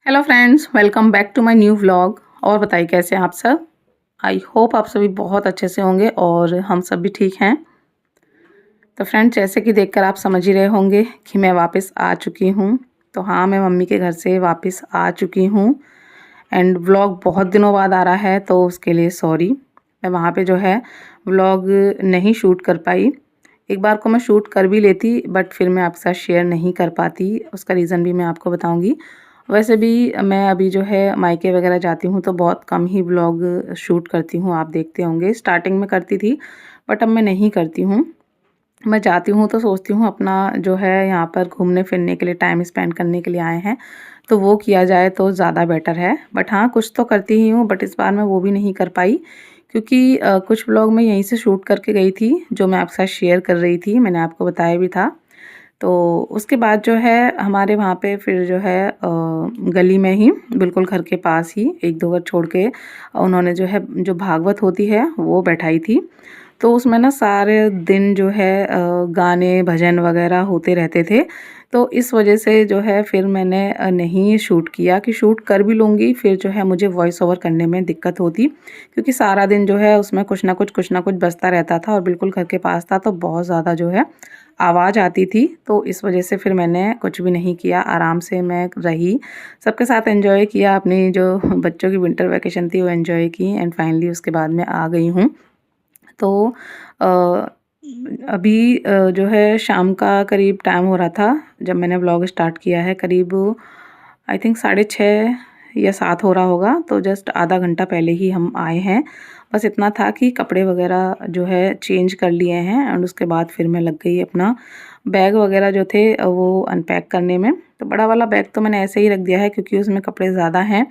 Hello friends, welcome back to my new vlog. और बताइए कैसे हैं आप सब। आई होप आप सभी बहुत अच्छे से होंगे और हम सब भी ठीक हैं। तो फ्रेंड्स, जैसे कि देखकर आप समझ ही रहे होंगे कि मैं वापस आ चुकी हूँ। तो हाँ, मैं मम्मी के घर से वापस आ चुकी हूँ एंड व्लॉग बहुत दिनों बाद आ रहा है, तो उसके लिए सॉरी। मैं वहाँ पे जो है व्लॉग नहीं शूट कर पाई। एक बार को मैं शूट कर भी लेती, बट फिर मैं आपके साथ शेयर नहीं कर पाती। उसका रीज़न भी मैं आपको बताऊंगी। वैसे भी मैं अभी जो है मायके वगैरह जाती हूँ तो बहुत कम ही व्लॉग शूट करती हूँ। आप देखते होंगे, स्टार्टिंग में करती थी बट अब मैं नहीं करती हूँ। मैं जाती हूँ तो सोचती हूँ अपना जो है यहाँ पर घूमने फिरने के लिए, टाइम स्पेंड करने के लिए आए हैं तो वो किया जाए तो ज़्यादा बेटर है। बट हाँ, कुछ तो करती ही हूँ, बट इस बार मैं वो भी नहीं कर पाई क्योंकि कुछ व्लॉग मैं यहीं से शूट करके गई थी जो मैं आपके साथ शेयर कर रही थी, मैंने आपको बताया भी था। तो उसके बाद जो है हमारे वहाँ पे फिर जो है गली में ही बिल्कुल घर के पास ही एक दो घर छोड़ के उन्होंने जो है जो भागवत होती है वो बैठाई थी। तो उसमें ना सारे दिन जो है गाने भजन वगैरह होते रहते थे। तो इस वजह से जो है फिर मैंने नहीं शूट किया कि शूट कर भी लूँगी फिर जो है मुझे वॉइस ओवर करने में दिक्कत होती, क्योंकि सारा दिन जो है उसमें कुछ ना कुछ बजता रहता था और बिल्कुल घर के पास था तो बहुत ज़्यादा जो है आवाज़ आती थी। तो इस वजह से फिर मैंने कुछ भी नहीं किया, आराम से मैं रही, सबके साथ एंजॉय किया, अपनी जो बच्चों की विंटर वैकेशन थी वो एंजॉय की एंड फाइनली उसके बाद मैं आ गई हूँ। तो अ, अभी जो है शाम का करीब टाइम हो रहा था जब मैंने व्लॉग स्टार्ट किया है। करीब आई थिंक 6:30 या 7 हो रहा होगा। तो जस्ट आधा घंटा पहले ही हम आए हैं। बस इतना था कि कपड़े वगैरह जो है चेंज कर लिए हैं एंड उसके बाद फिर मैं लग गई अपना बैग वगैरह जो थे वो अनपैक करने में। तो बड़ा वाला बैग तो मैंने ऐसे ही रख दिया है क्योंकि उसमें कपड़े ज़्यादा हैं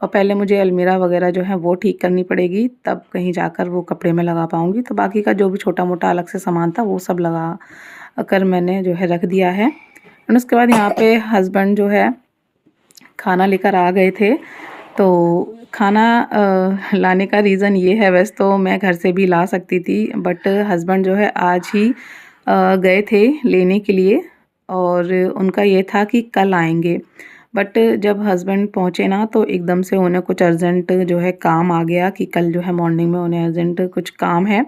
और पहले मुझे अलमीरा वगैरह जो है वो ठीक करनी पड़ेगी, तब कहीं जाकर वो कपड़े में लगा पाऊँगी। तो बाकी का जो भी छोटा-मोटा अलग से सामान था वो सब लगा कर मैंने जो है रख दिया है। एंड उसके बाद यहाँ पे हस्बैंड जो है खाना लेकर आ गए थे। तो खाना लाने का रीज़न ये है, वैसे तो मैं घर से भी ला सकती थी बट हस्बैंड जो है आज ही गए थे लेने के लिए और उनका ये था कि कल आएंगे। बट जब हस्बैंड पहुँचे ना तो एकदम से उन्हें कुछ अर्जेंट जो है काम आ गया कि कल जो है मॉर्निंग में उन्हें अर्जेंट कुछ काम है।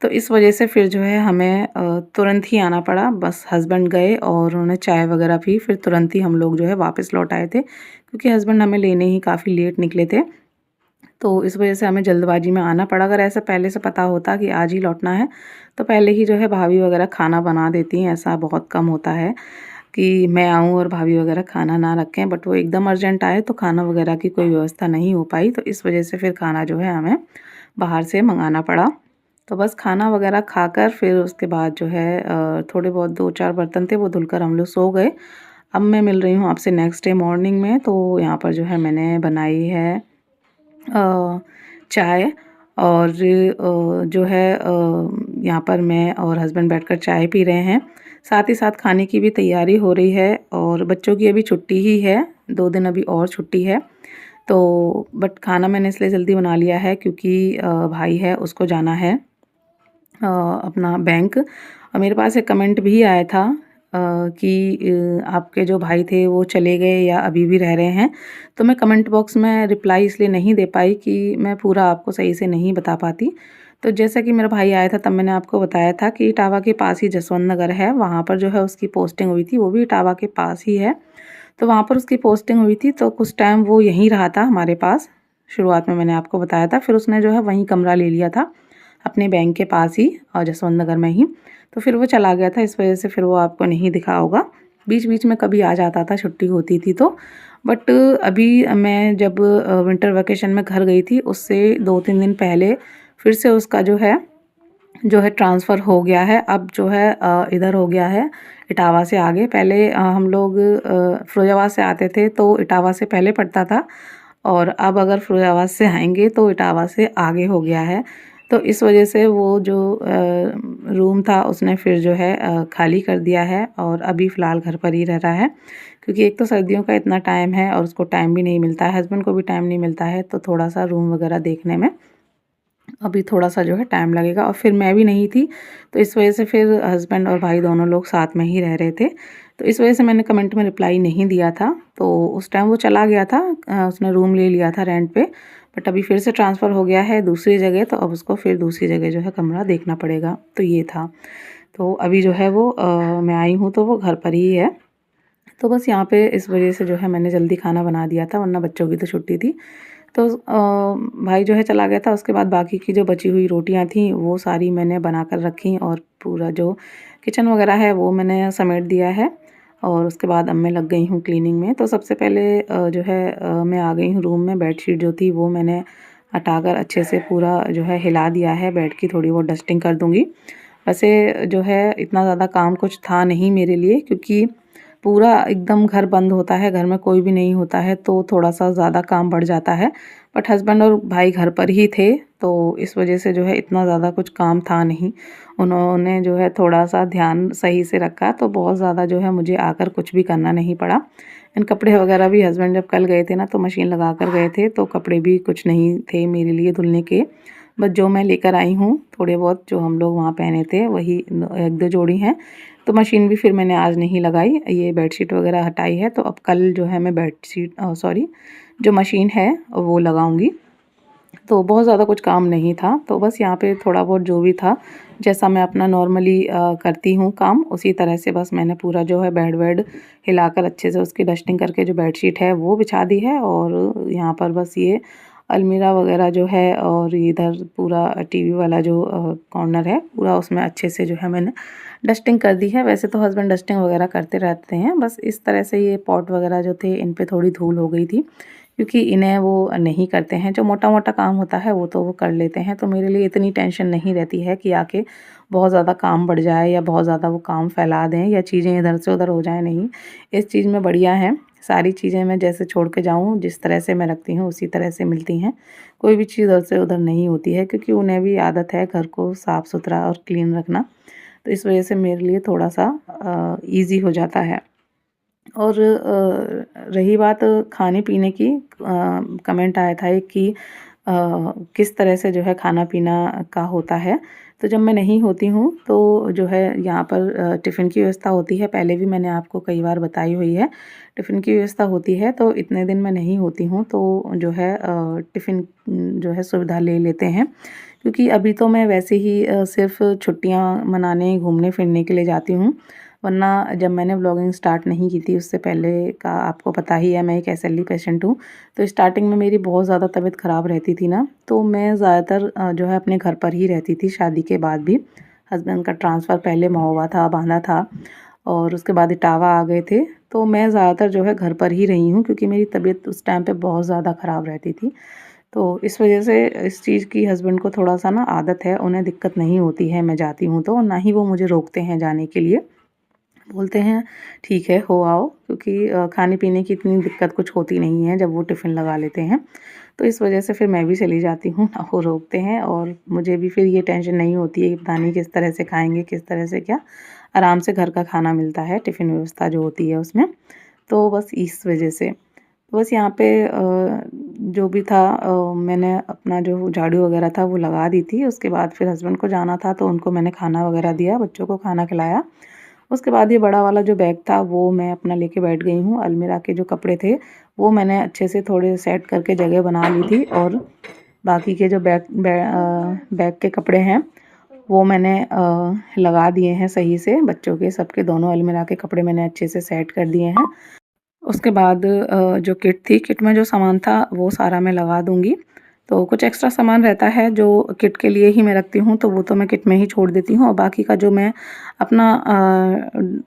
तो इस वजह से फिर जो है हमें तुरंत ही आना पड़ा। बस हस्बैंड गए और उन्होंने चाय वगैरह पी, फिर तुरंत ही हम लोग जो है वापस लौट आए थे क्योंकि हस्बैंड हमें लेने ही काफ़ी लेट निकले थे। तो इस वजह से हमें जल्दबाजी में आना पड़ा। अगर ऐसा पहले से पता होता कि आज ही लौटना है तो पहले ही जो है भाभी वगैरह खाना बना देती हैं। ऐसा बहुत कम होता है कि मैं आऊँ और भाभी वगैरह खाना ना रखें, बट वो एकदम अर्जेंट आए तो खाना वगैरह की कोई व्यवस्था नहीं हो पाई। तो इस वजह से फिर खाना जो है हमें बाहर से मंगाना पड़ा। तो बस खाना वगैरह खाकर फिर उसके बाद जो है थोड़े बहुत 2-4 बर्तन थे वो धुलकर हम लोग सो गए। अब मैं मिल रही हूँ आपसे नेक्स्ट डे मॉर्निंग में। तो यहाँ पर जो है मैंने बनाई है चाय और जो है यहाँ पर मैं और हस्बैंड बैठकर चाय पी रहे हैं। साथ ही साथ खाने की भी तैयारी हो रही है और बच्चों की अभी छुट्टी ही है, 2 दिन अभी और छुट्टी है। तो बट खाना मैंने इसलिए जल्दी बना लिया है क्योंकि भाई है उसको जाना है अपना बैंक। और मेरे पास एक कमेंट भी आया था कि आपके जो भाई थे वो चले गए या अभी भी रह रहे हैं। तो मैं कमेंट बॉक्स में रिप्लाई इसलिए नहीं दे पाई कि मैं पूरा आपको सही से नहीं बता पाती। तो जैसा कि मेरा भाई आया था तब मैंने आपको बताया था कि इटावा के पास ही जसवंत नगर है, वहाँ पर जो है उसकी पोस्टिंग हुई थी, वो भी इटावा के पास ही है। तो वहाँ पर उसकी पोस्टिंग हुई थी तो कुछ टाइम वो यहीं रहा था हमारे पास। शुरुआत में मैंने आपको बताया था, फिर उसने जो है वहीं कमरा ले लिया था अपने बैंक के पास ही और जसवंत नगर में ही। तो फिर वो चला गया था, इस वजह से फिर वो आपको नहीं दिखा होगा। बीच बीच में कभी आ जाता था, छुट्टी होती थी तो। बट अभी मैं जब विंटर वैकेशन में घर गई थी उससे 2-3 दिन पहले फिर से उसका जो है ट्रांसफ़र हो गया है। अब जो है इधर हो गया है इटावा से आगे। पहले हम लोग फिरोजाबाद से आते थे तो इटावा से पहले पड़ता था और अब अगर फिरोजाबाद से आएंगे तो इटावा से आगे हो गया है। तो इस वजह से वो जो रूम था उसने फिर जो है खाली कर दिया है और अभी फ़िलहाल घर पर ही रह रहा है क्योंकि एक तो सर्दियों का इतना टाइम है और उसको टाइम भी नहीं मिलता है, हस्बैंड को भी टाइम नहीं मिलता है। तो थोड़ा सा रूम वगैरह देखने में अभी थोड़ा सा जो है टाइम लगेगा और फिर मैं भी नहीं थी तो इस वजह से फिर हस्बैंड और भाई दोनों लोग साथ में ही रह रहे थे। तो इस वजह से मैंने कमेंट में रिप्लाई नहीं दिया था। तो उस टाइम वो चला गया था, उसने रूम ले लिया था रेंट पे, बट अभी फिर से ट्रांसफ़र हो गया है दूसरी जगह, तो अब उसको फिर दूसरी जगह जो है कमरा देखना पड़ेगा। तो ये था। तो अभी जो है वो मैं आई हूँ तो वो घर पर ही है। तो बस यहाँ पे इस वजह से जो है मैंने जल्दी खाना बना दिया था, वरना बच्चों की तो छुट्टी थी। तो भाई जो है चला गया था, उसके बाद बाकी की जो बची हुई रोटियां थीं वो सारी मैंने बना कर रखी, और पूरा जो किचन वगैरह है वो मैंने समेट दिया है। और उसके बाद अब मैं लग गई हूँ क्लीनिंग में। तो सबसे पहले जो है मैं आ गई हूँ रूम में। बेडशीट जो थी वो मैंने हटाकर अच्छे से पूरा जो है हिला दिया है, बेड की थोड़ी बहुत डस्टिंग कर दूँगी। वैसे जो है इतना ज़्यादा काम कुछ था नहीं मेरे लिए, क्योंकि पूरा एकदम घर बंद होता है, घर में कोई भी नहीं होता है तो थोड़ा-सा ज़्यादा काम बढ़ जाता है। बट हस्बैंड और भाई घर पर ही थे, तो इस वजह से जो है इतना ज़्यादा कुछ काम था नहीं। उन्होंने जो है थोड़ा-सा ध्यान सही से रखा, तो बहुत ज़्यादा जो है मुझे आकर कुछ भी करना नहीं पड़ा। एंड कपड़े वगैरह भी हस्बैंड जब कल गए थे ना, तो मशीन लगा कर गए थे, तो कपड़े भी कुछ नहीं थे मेरे लिए धुलने के। बस जो मैं लेकर आई हूँ, थोड़े बहुत जो हम लोग वहाँ पहने थे वही 1-2 जोड़ी हैं। तो मशीन भी फिर मैंने आज नहीं लगाई, ये बेडशीट वगैरह हटाई है, तो अब कल जो है मैं बेडशीट सॉरी जो मशीन है वो लगाऊंगी। तो बहुत ज़्यादा कुछ काम नहीं था, तो बस यहाँ पे थोड़ा बहुत जो भी था, जैसा मैं अपना नॉर्मली करती हूँ काम, उसी तरह से बस मैंने पूरा जो है बेड वेड हिलाकर अच्छे से उसकी डस्टिंग करके जो बेडशीट है वो बिछा दी है। और यहाँ पर बस ये अलमीरा वगैरह जो है, और इधर पूरा टीवी वाला जो कॉर्नर है पूरा, उसमें अच्छे से जो है मैंने डस्टिंग कर दी है। वैसे तो हस्बैंड डस्टिंग वगैरह करते रहते हैं, बस इस तरह से ये पॉट वगैरह जो थे इन पे थोड़ी धूल हो गई थी, क्योंकि इन्हें वो नहीं करते हैं। जो मोटा-मोटा काम होता है वो तो वो कर लेते हैं, तो मेरे लिए इतनी टेंशन नहीं रहती है कि आके बहुत ज़्यादा काम बढ़ जाए या बहुत ज़्यादा वो काम फैला दें या चीज़ें इधर से उधर हो जाएँ, नहीं। इस चीज़ में बढ़िया हैं, सारी चीज़ें मैं जैसे छोड़ के जाऊँ, जिस तरह से मैं रखती हूँ उसी तरह से मिलती हैं। कोई भी चीज़ इधर से उधर नहीं होती है, क्योंकि उन्हें भी आदत है घर को साफ़-सुथरा और क्लीन रखना। तो इस वजह से मेरे लिए थोड़ा-सा ईज़ी हो जाता है। और रही बात खाने-पीने की, कमेंट आया था एक कि किस तरह से जो है खाना-पीना का होता है। तो जब मैं नहीं होती हूँ तो जो है यहाँ पर टिफ़िन की व्यवस्था होती है, पहले भी मैंने आपको कई बार बताई हुई है। टिफ़िन की व्यवस्था होती है, तो इतने दिन मैं नहीं होती हूँ तो जो है टिफ़िन जो है सुविधा ले लेते हैं। क्योंकि अभी तो मैं वैसे ही सिर्फ़ छुट्टियाँ मनाने, घूमने-फिरने के लिए जाती हूँ। वरना जब मैंने व्लॉगिंग स्टार्ट नहीं की थी उससे पहले का आपको पता ही है, मैं एक एसएलई पेशेंट हूँ। तो स्टार्टिंग में मेरी बहुत ज़्यादा तबीयत ख़राब रहती थी ना, तो मैं ज़्यादातर जो है अपने घर पर ही रहती थी शादी के बाद भी। हस्बैंड का ट्रांसफ़र पहले महोबा था, बांदा था, और उसके बाद इटावा आ गए थे। तो मैं ज़्यादातर जो है घर पर ही रही हूँ, क्योंकि मेरी तबीयत उस टाइम पे बहुत ज़्यादा ख़राब रहती थी। तो इस वजह से इस चीज़ की हस्बैंड को थोड़ा-सा ना आदत है, उन्हें दिक्कत नहीं होती है मैं जाती हूँ तो, ना ही वो मुझे रोकते हैं जाने के लिए। बोलते हैं ठीक है हो आओ, क्योंकि खाने-पीने की इतनी दिक्कत कुछ होती नहीं है जब वो टिफ़िन लगा लेते हैं। तो इस वजह से फिर मैं भी चली जाती हूँ, ना वो रोकते हैं, और मुझे भी फिर ये टेंशन नहीं होती है कि पता नहीं किस तरह से खाएँगे, किस तरह से क्या। आराम से घर का खाना मिलता है, टिफ़िन व्यवस्था जो होती है उसमें। तो बस इस वजह से। बस यहाँ पे जो भी था मैंने अपना जो झाड़ू वगैरह था वो लगा दी थी। उसके बाद फिर हस्बैंड को जाना था तो उनको मैंने खाना वगैरह दिया, बच्चों को खाना खिलाया। उसके बाद ये बड़ा वाला जो बैग था वो मैं अपना लेके बैठ गई हूँ। अलमीरा के जो कपड़े थे वो मैंने अच्छे से थोड़े सेट करके जगह बना ली थी, और बाकी के जो बैग के कपड़े हैं वो मैंने लगा दिए हैं सही से। बच्चों के सबके दोनों अलमीरा के कपड़े मैंने अच्छे से सेट कर दिए हैं। उसके बाद जो किट थी, किट में जो सामान था वो सारा मैं लगा दूँगी। तो कुछ एक्स्ट्रा सामान रहता है जो किट के लिए ही मैं रखती हूँ, तो वो तो मैं किट में ही छोड़ देती हूँ, और बाकी का जो मैं अपना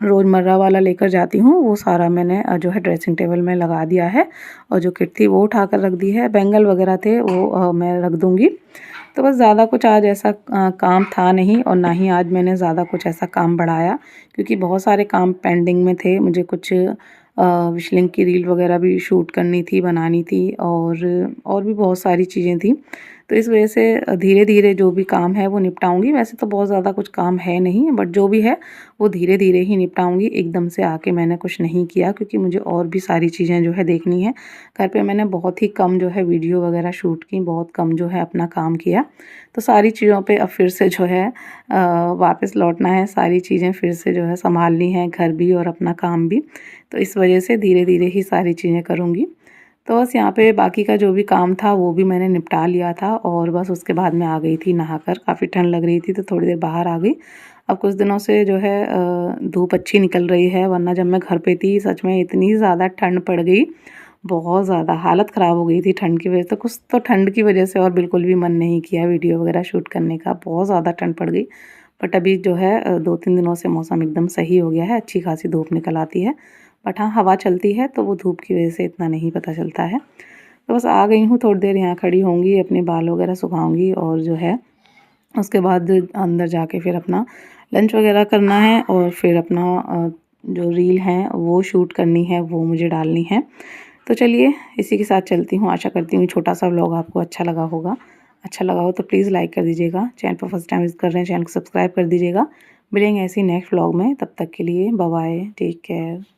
रोज़मर्रा वाला लेकर जाती हूँ वो सारा मैंने जो है ड्रेसिंग टेबल में लगा दिया है, और जो किट थी वो उठाकर रख दी है। बैंगल वगैरह थे वो मैं रख दूँगी। तो बस ज़्यादा कुछ आज ऐसा काम था नहीं, और ना ही आज मैंने ज़्यादा कुछ ऐसा काम बढ़ाया, क्योंकि बहुत सारे काम पेंडिंग में थे। मुझे कुछ विशलिंग की रील वगैरह भी शूट करनी थी, बनानी थी, और भी बहुत सारी चीज़ें थी। तो इस वजह से धीरे-धीरे जो भी काम है वो निपटाऊँगी। वैसे तो बहुत ज़्यादा कुछ काम है नहीं, बट जो भी है वो धीरे-धीरे ही निपटाऊँगी। एकदम से आके मैंने कुछ नहीं किया, क्योंकि मुझे और भी सारी चीज़ें जो है देखनी है। घर पे मैंने बहुत ही कम जो है वीडियो वगैरह शूट की, बहुत कम जो है अपना काम किया। तो सारी चीज़ों पे अब फिर से जो है वापस लौटना है, सारी चीज़ें फिर से जो है सँभालनी है, घर भी और अपना काम भी। तो इस वजह से धीरे-धीरे ही सारी चीज़ें करूँगी। तो बस यहाँ पे बाकी का जो भी काम था वो भी मैंने निपटा लिया था, और बस उसके बाद मैं आ गई थी नहाकर। काफ़ी ठंड लग रही थी तो थोड़ी देर बाहर आ गई। अब कुछ दिनों से जो है धूप अच्छी निकल रही है, वरना जब मैं घर पे थी सच में इतनी ज़्यादा ठंड पड़ गई, बहुत ज़्यादा हालत ख़राब हो गई थी ठंड की वजह से। कुछ तो ठंड की वजह से और बिल्कुल भी मन नहीं किया वीडियो वगैरह शूट करने का, बहुत ज़्यादा ठंड पड़ गई। बट अभी जो है 2-3 दिनों से मौसम एकदम सही हो गया है, अच्छी खासी धूप निकल आती है। बट हाँ, हवा चलती है तो वो धूप की वजह से इतना नहीं पता चलता है। तो बस आ गई हूँ, थोड़ी देर यहाँ खड़ी होंगी, अपने बाल वगैरह सुखाऊँगी, और जो है उसके बाद अंदर जाके फिर अपना लंच वगैरह करना है, और फिर अपना जो रील हैं वो शूट करनी है, वो मुझे डालनी है। तो चलिए इसी के साथ चलती हूँ। आशा करती हूँ छोटा-सा व्लॉग आपको अच्छा लगा होगा। अच्छा लगा हो तो प्लीज़ लाइक कर दीजिएगा। चैनल पर फर्स्ट टाइम विज़िट कर रहे हैं, चैनल को सब्सक्राइब कर दीजिएगा। मिलेंगे ऐसे ही नेक्स्ट व्लॉग में, तब तक के लिए बाय बाय, टेक केयर।